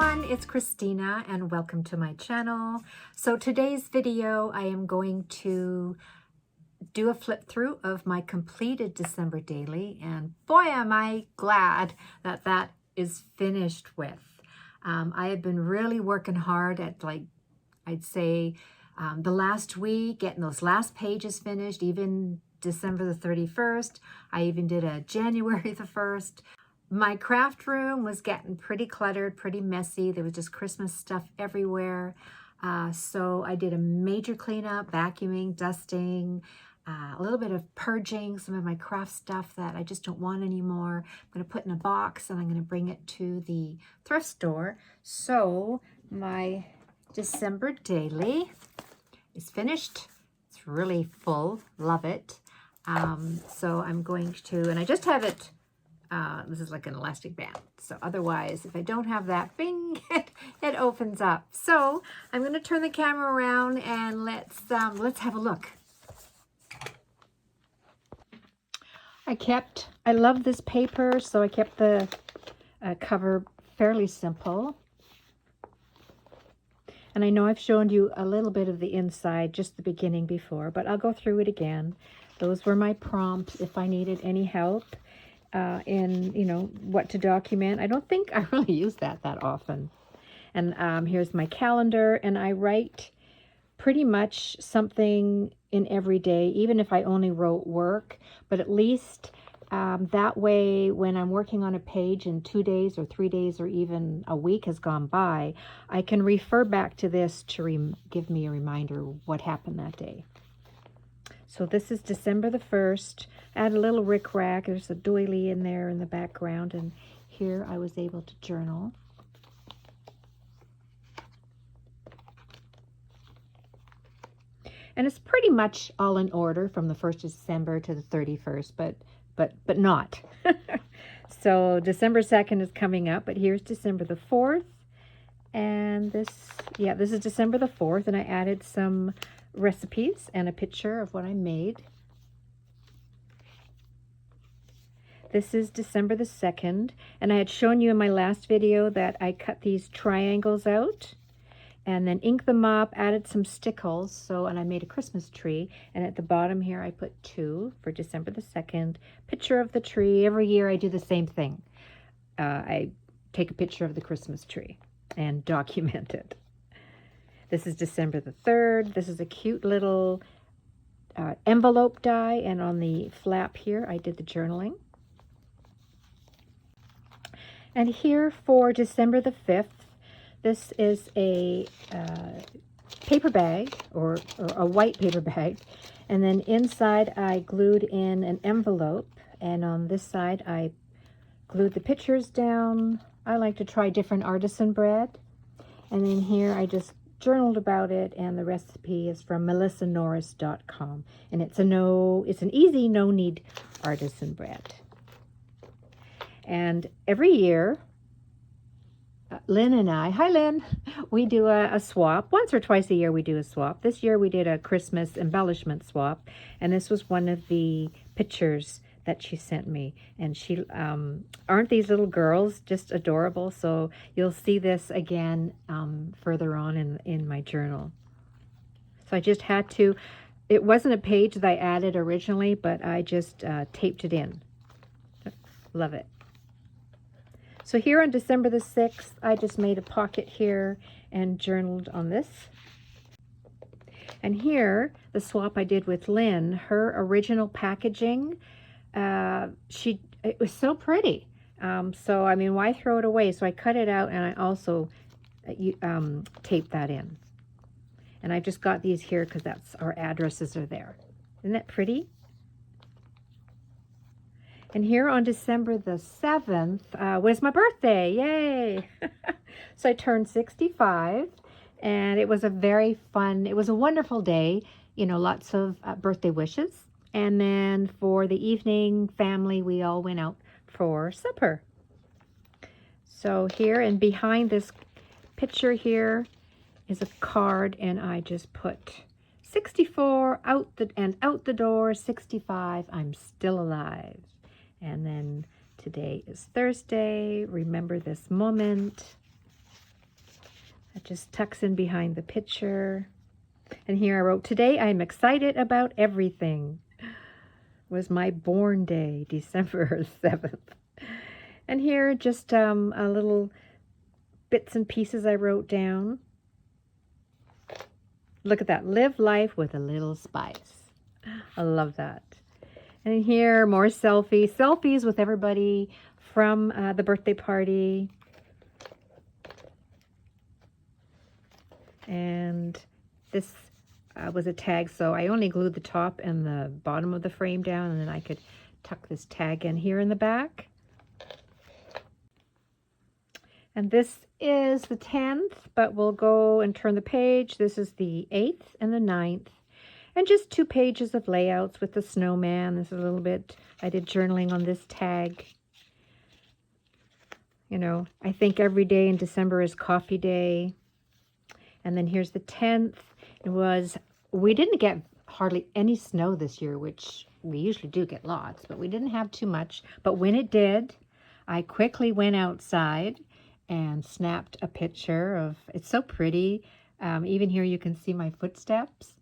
everyone, it's Christina and welcome to my channel. So today's video I am going to do a flip through of my completed December daily, and boy am I glad that that is finished with. I have been really working hard at, like, I'd say the last week, getting those last pages finished, even December the 31st. I even did a January the 1st. My craft room was getting pretty cluttered, pretty messy. There was just Christmas stuff everywhere. So I did a major cleanup, vacuuming, dusting, a little bit of purging some of my craft stuff that I just don't want anymore. I'm going to put in a box and I'm going to bring it to the thrift store. So my December daily is finished. It's really full. Love it. So I'm going to, and I just have it, this is like an elastic band. So otherwise, if I don't have that, bing, it opens up. So I'm going to turn the camera around and let's have a look. I love this paper, so I kept the cover fairly simple. And I know I've shown you a little bit of the inside, just the beginning before, but I'll go through it again. Those were my prompts if I needed any help in, what to document. I don't think I really use that often. And here's my calendar, and I write pretty much something in every day, even if I only wrote work, but at least that way when I'm working on a page and 2 days or 3 days or even a week has gone by, I can refer back to this to give me a reminder what happened that day. So this is December the 1st. I had a little rickrack. There's a doily in there in the background, and here I was able to journal. And it's pretty much all in order from the 1st of December to the 31st, but not. So December 2nd is coming up, but here's December the 4th. And this is December the 4th, and I added some recipes and a picture of what I made. This is December the 2nd, and I had shown you in my last video that I cut these triangles out and then inked them up, added some stickles, and I made a Christmas tree, and at the bottom here I put 2 for December the 2nd, picture of the tree. Every year I do the same thing. I take a picture of the Christmas tree and document it. This is December the 3rd. This is a cute little envelope die, and on the flap here I did the journaling. And here for December the 5th, this is a paper bag, or a white paper bag, and then inside I glued in an envelope, and on this side I glued the pictures down. I like to try different artisan bread, and then here I just journaled about it, and the recipe is from melissanorris.com, and it's an easy no-knead artisan bread. And every year, Lynn and I, hi Lynn, we do a swap. Once or twice a year we do a swap. This year we did a Christmas embellishment swap, and this was one of the pictures that she sent me. And she, aren't these little girls just adorable? So you'll see this again further on in my journal. So I just had to, it wasn't a page that I added originally, but I just taped it in. Love it. So here on December the 6th, I just made a pocket here and journaled on this. And here, the swap I did with Lynn, her original packaging, it was so pretty. So, I mean, why throw it away? So I cut it out, and I also taped that in. And I just got these here because our addresses are there. Isn't that pretty? And here on December the 7th was my birthday. Yay! So I turned 65, and it was it was a wonderful day. Lots of birthday wishes. And then for the evening, family, we all went out for supper. So here and behind this picture here is a card, and I just put 64 out the door, 65, I'm still alive. And then today is Thursday. Remember this moment. It just tucks in behind the picture. And here I wrote, today I'm excited about everything. Was my born day, December 7th. And here just a little bits and pieces I wrote down. Look at that. Live life with a little spice. I love that. And here, more selfies. Selfies with everybody from the birthday party. And this was a tag, so I only glued the top and the bottom of the frame down, and then I could tuck this tag in here in the back. And this is the 10th, but we'll go and turn the page. This is the 8th and the 9th. And just 2 pages of layouts with the snowman. This is a little bit, I did journaling on this tag. You know, I think every day in December is coffee day. And then here's the 10th. It was, we didn't get hardly any snow this year, which we usually do get lots, but we didn't have too much. But when it did, I quickly went outside and snapped a picture of, it's so pretty. Even here you can see my footsteps.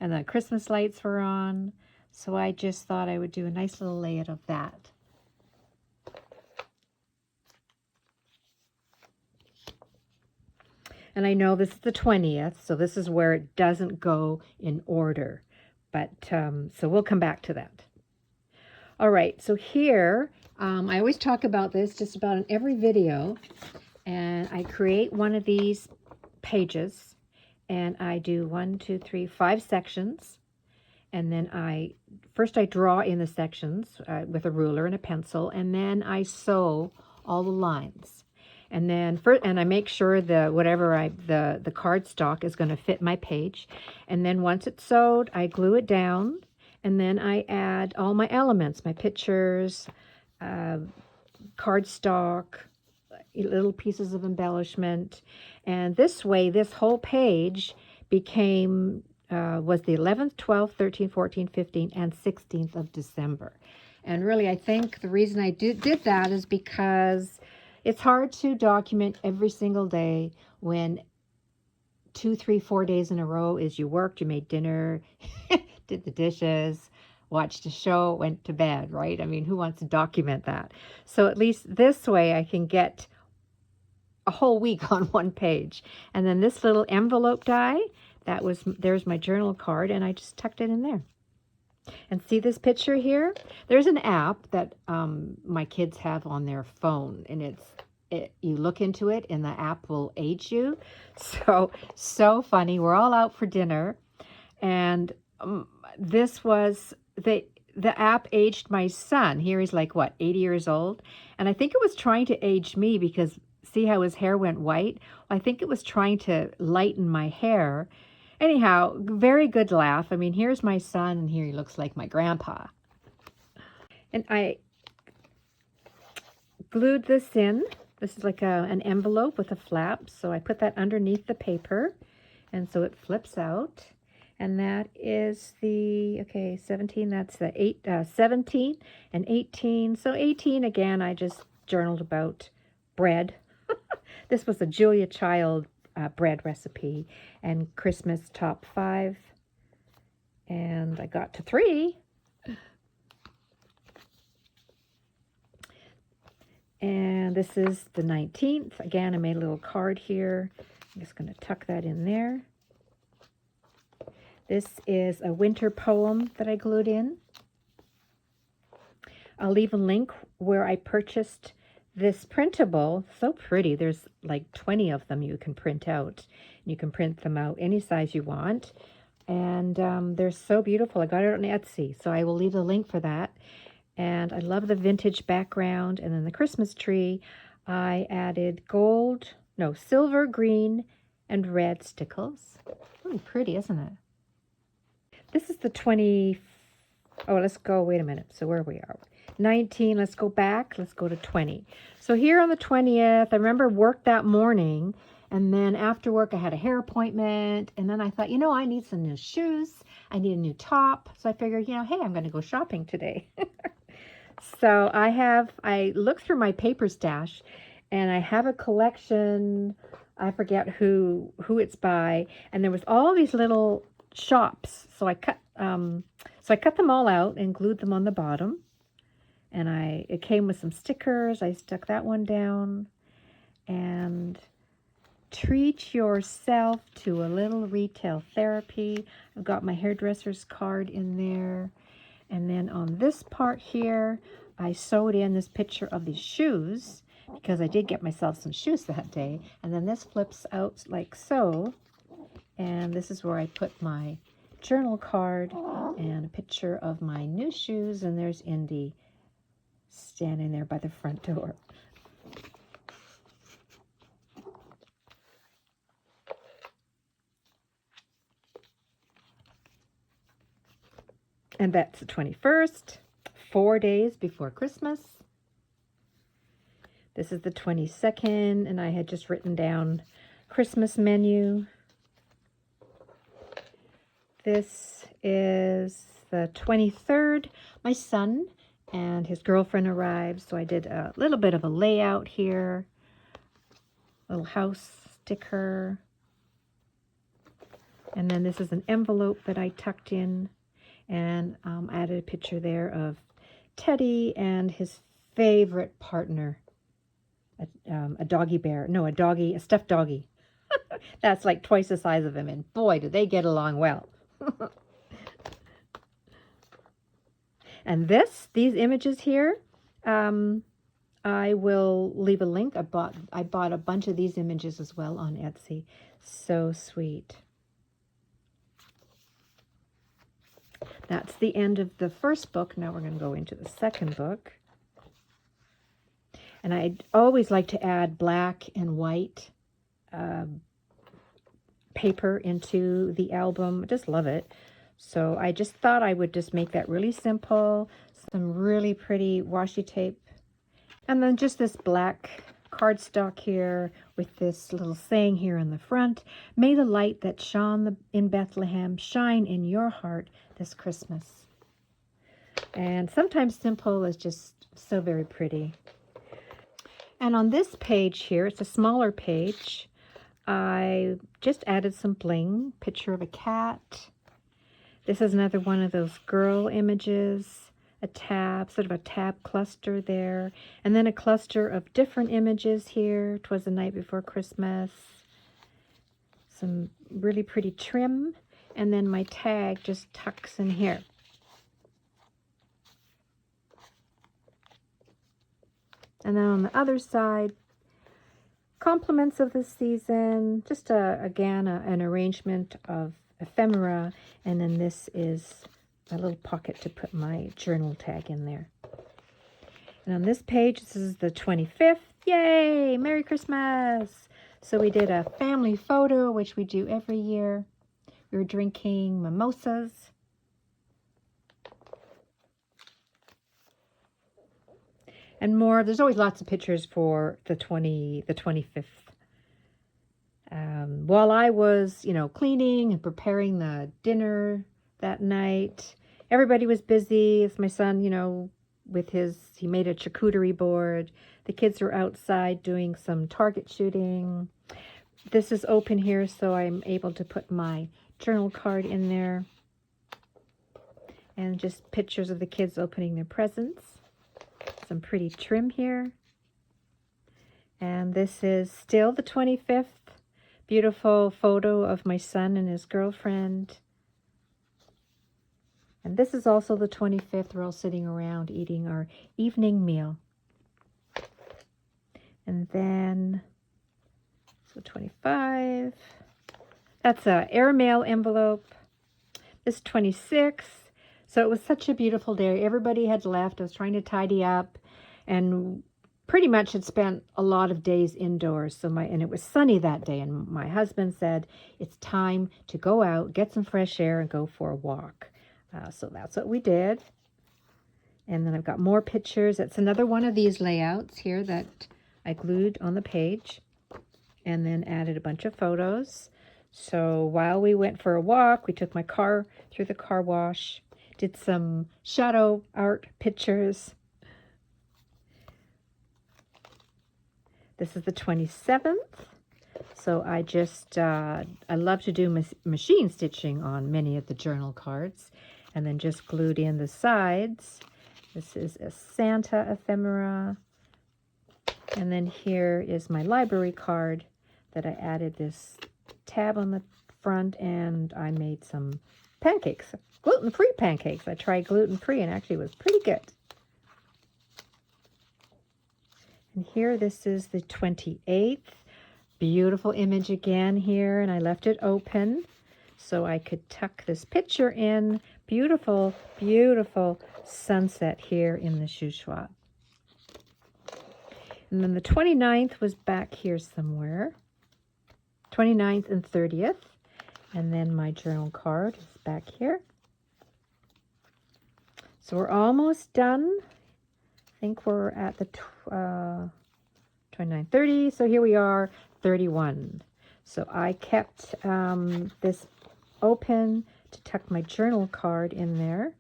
And the Christmas lights were on. So I just thought I would do a nice little layout of that. And I know this is the 20th, so this is where it doesn't go in order. But, so we'll come back to that. All right, so here, I always talk about this just about in every video. And I create one of these pages. And I do 1, 2, 3, 5 sections. And then first I draw in the sections with a ruler and a pencil. And then I sew all the lines. And then and I make sure the the cardstock is going to fit my page. And then once it's sewed, I glue it down. And then I add all my elements, my pictures, cardstock, little pieces of embellishment. And this way, this whole page became, was the 11th, 12th, 13th, 14th, 15th, and 16th of December. And really, I think the reason I did that is because it's hard to document every single day when 2, 3, 4 days in a row is you worked, you made dinner, did the dishes, watched a show, went to bed, right? I mean, who wants to document that? So at least this way I can get a whole week on one page. And then this little envelope die, there's my journal card, and I just tucked it in there. And see this picture here? There's an app that my kids have on their phone, and you look into it and the app will age you. So funny. We're all out for dinner, and this was the app aged my son. Here he's like, what, 80 years old? And I think it was trying to age me because see how his hair went white? I think it was trying to lighten my hair. Anyhow, very good laugh. I mean, here's my son, and here he looks like my grandpa. And I glued this in. This is like an envelope with a flap. So I put that underneath the paper, and so it flips out. And that is the, okay, 17, that's the 17 and 18. So 18, again, I just journaled about bread. This was a Julia Child bread recipe, and Christmas top 5. And I got to 3. And this is the 19th. Again, I made a little card here. I'm just going to tuck that in there. This is a winter poem that I glued in. I'll leave a link where I purchased this printable. So pretty. There's like 20 of them you can print out. You can print them out any size you want. And they're so beautiful. I got it on Etsy, so I will leave the link for that. And I love the vintage background. And then the Christmas tree, I added silver, green, and red stickles. Really pretty, isn't it? This is the 20, let's go, wait a minute. So where we are, 19, let's go back, let's go to 20. So here on the 20th, I remember work that morning, and then after work I had a hair appointment, and then I thought, I need some new shoes, I need a new top. So I figured, hey, I'm going to go shopping today. So I looked through my paper stash, and I have a collection I forget who it's by, and there was all these little shops. So I cut them all out and glued them on the bottom. And it came with some stickers. I stuck that one down. And treat yourself to a little retail therapy. I've got my hairdresser's card in there. And then on this part here, I sewed in this picture of these shoes because I did get myself some shoes that day. And then this flips out like so. And this is where I put my journal card and a picture of my new shoes. And there's Indy standing there by the front door. And that's the 21st, 4 days before Christmas. This is the 22nd, and I had just written down Christmas menu. This is the 23rd. My son and his girlfriend arrived, so I did a little bit of a layout here. Little house sticker. And then this is an envelope that I tucked in. And added a picture there of Teddy and his favorite partner, a doggy bear. No, a stuffed doggy. That's like twice the size of him, and boy, do they get along well. And these images here, I will leave a link. I bought a bunch of these images as well on Etsy. So sweet. That's the end of the first book. Now we're going to go into the second book. And I always like to add black and white paper into the album. I just love it. So I just thought I would just make that really simple. Some really pretty washi tape. And then just this black cardstock here with this little saying here in the front. May the light that shone in Bethlehem shine in your heart this Christmas. And sometimes simple is just so very pretty. And on this page here, it's a smaller page, I just added some bling, picture of a cat. This is another one of those girl images, a tab, sort of a tab cluster there. And then a cluster of different images here. 'Twas the night before Christmas. Some really pretty trim. And then my tag just tucks in here. And then on the other side, compliments of the season. Just, again, an arrangement of ephemera. And then this is a little pocket to put my journal tag in there. And on this page, this is the 25th. Yay! Merry Christmas! So we did a family photo, which we do every year. We were drinking mimosas. And more. There's always lots of pictures for the 25th. While I was, cleaning and preparing the dinner that night, everybody was busy. It's my son, he made a charcuterie board. The kids were outside doing some target shooting. This is open here, so I'm able to put my journal card in there. And just pictures of the kids opening their presents. Some pretty trim here. And this is still the 25th. Beautiful photo of my son and his girlfriend. And this is also the 25th. We're all sitting around eating our evening meal. And then, so 25. That's a airmail envelope. This 26. So it was such a beautiful day. Everybody had left. I was trying to tidy up and pretty much had spent a lot of days indoors. And it was sunny that day. And my husband said, it's time to go out, get some fresh air, and go for a walk. So that's what we did. And then I've got more pictures. It's another one of these layouts here that I glued on the page and then added a bunch of photos. So while we went for a walk, we took my car through the car wash, did some shadow art pictures. This is the 27th. So I just, I love to do machine stitching on many of the journal cards, and then just glued in the sides. This is a Santa ephemera. And then here is my library card that I added this tab on the front, and I made some pancakes, gluten-free pancakes. I tried gluten-free and actually it was pretty good. And here, this is the 28th. Beautiful image again here, and I left it open so I could tuck this picture in. Beautiful, beautiful sunset here in the Shuswap. And then the 29th was back here somewhere. 29th and 30th. And then my journal card is back here. So we're almost done. I think we're at the 29, 30. So here we are, 31. So I kept this open to tuck my journal card in there.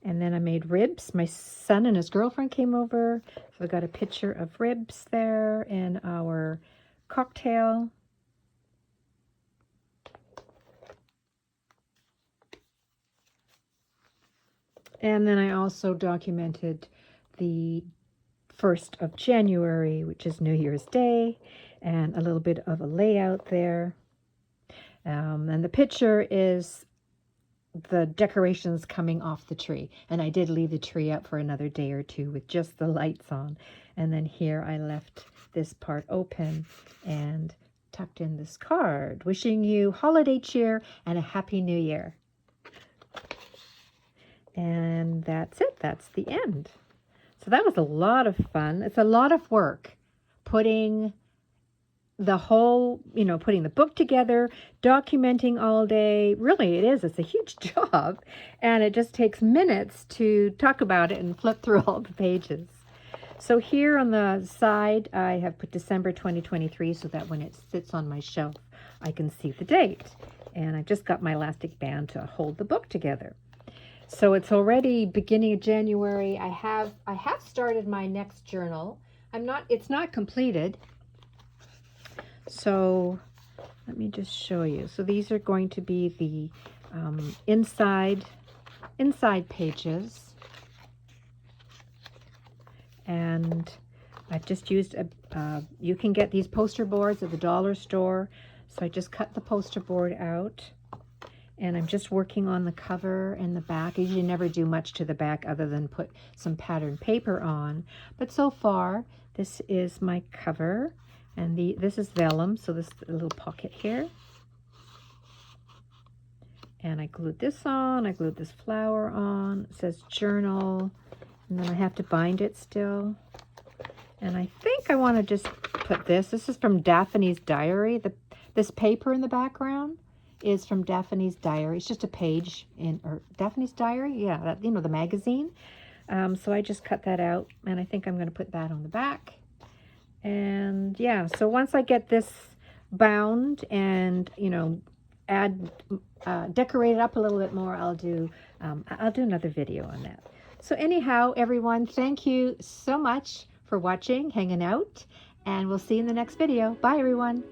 And then I made ribs. My son and his girlfriend came over. So I got a picture of ribs there and our cocktail. And then I also documented the 1st of January, which is New Year's Day, and a little bit of a layout there. And the picture is the decorations coming off the tree. And I did leave the tree up for another day or two with just the lights on. And then here I left this part open and tucked in this card, wishing you holiday cheer and a happy new year. And that's it. That's the end. So that was a lot of fun. It's a lot of work putting the whole, putting the book together, documenting all day. Really, it is. It's a huge job. And it just takes minutes to talk about it and flip through all the pages. So here on the side, I have put December 2023 so that when it sits on my shelf, I can see the date. And I just got my elastic band to hold the book together. So it's already beginning of January. I have started my next journal. It's not completed. So let me just show you. So these are going to be the inside pages. And I've just used you can get these poster boards at the dollar store. So I just cut the poster board out. And I'm just working on the cover and the back. I usually never do much to the back other than put some patterned paper on. But so far, this is my cover. And this is vellum, so this little pocket here. And I glued this on. I glued this flower on. It says journal. And then I have to bind it still. And I think I want to just put this. This is from Daphne's Diary. This paper in the background is from Daphne's Diary. It's just a page or Daphne's Diary, yeah, the magazine. So I just cut that out, and I think I'm going to put that on the back. And yeah, so once I get this bound and decorate it up a little bit more, I'll do another video on that. So anyhow, everyone, thank you so much for watching, hanging out, and we'll see you in the next video. Bye, everyone.